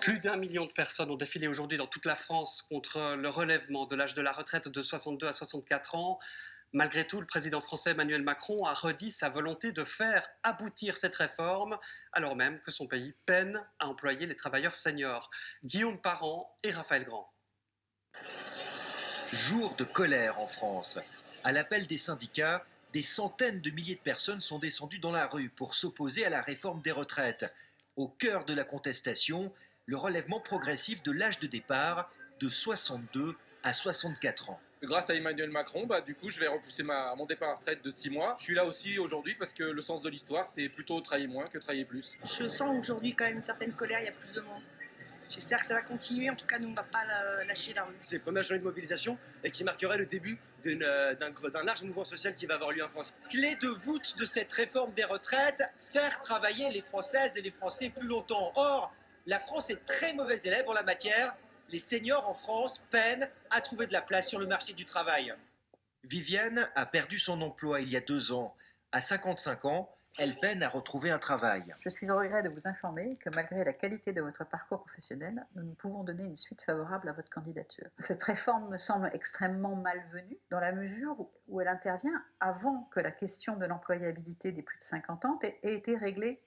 Plus d'1 million de personnes ont défilé aujourd'hui dans toute la France contre le relèvement de l'âge de la retraite de 62 à 64 ans. Malgré tout, le président français Emmanuel Macron a redit sa volonté de faire aboutir cette réforme, alors même que son pays peine à employer les travailleurs seniors. Guillaume Parent et Raphaël Grand. Jour de colère en France. À l'appel des syndicats, des centaines de milliers de personnes sont descendues dans la rue pour s'opposer à la réforme des retraites. Au cœur de la contestation, le relèvement progressif de l'âge de départ de 62 à 64 ans. Grâce à Emmanuel Macron, du coup, je vais repousser mon départ à la retraite de 6 mois. Je suis là aussi aujourd'hui parce que le sens de l'histoire, c'est plutôt travailler moins que travailler plus. Je sens aujourd'hui quand même une certaine colère, il y a plus de monde. J'espère que ça va continuer, en tout cas nous on ne va pas lâcher la rue. C'est une première journée de mobilisation et qui marquerait le début d'un large mouvement social qui va avoir lieu en France. Clé de voûte de cette réforme des retraites, faire travailler les Françaises et les Français plus longtemps. Or, la France est très mauvaise élève en la matière. Les seniors en France peinent à trouver de la place sur le marché du travail. Viviane a perdu son emploi il y a 2 ans. À 55 ans, elle peine à retrouver un travail. Je suis au regret de vous informer que malgré la qualité de votre parcours professionnel, nous ne pouvons donner une suite favorable à votre candidature. Cette réforme me semble extrêmement malvenue dans la mesure où elle intervient avant que la question de l'employabilité des plus de 50 ans ait été réglée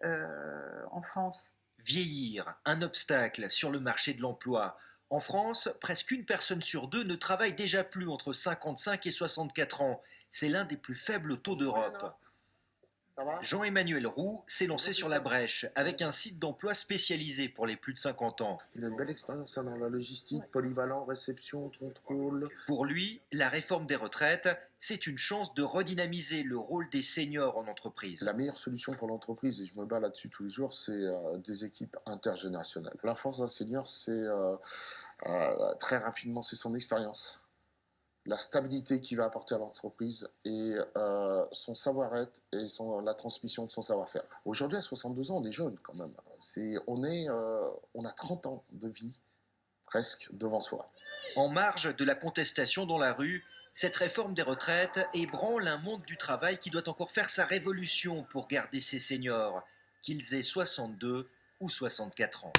en France. Vieillir, un obstacle sur le marché de l'emploi. En France, presque une personne sur 2 ne travaille déjà plus entre 55 et 64 ans. C'est l'un des plus faibles taux d'Europe. Jean-Emmanuel Roux s'est lancé sur la brèche avec un site d'emploi spécialisé pour les plus de 50 ans. Il a une belle expérience dans la logistique, polyvalent, réception, contrôle. Pour lui, la réforme des retraites, c'est une chance de redynamiser le rôle des seniors en entreprise. La meilleure solution pour l'entreprise, et je me bats là-dessus tous les jours, c'est des équipes intergénérationnelles. La force d'un senior, c'est très rapidement, c'est son expérience. La stabilité qu'il va apporter à l'entreprise et son savoir-être et la transmission de son savoir-faire. Aujourd'hui, à 62 ans, on est jeune quand même. On a 30 ans de vie presque devant soi. En marge de la contestation dans la rue, cette réforme des retraites ébranle un monde du travail qui doit encore faire sa révolution pour garder ses seniors, qu'ils aient 62 ou 64 ans.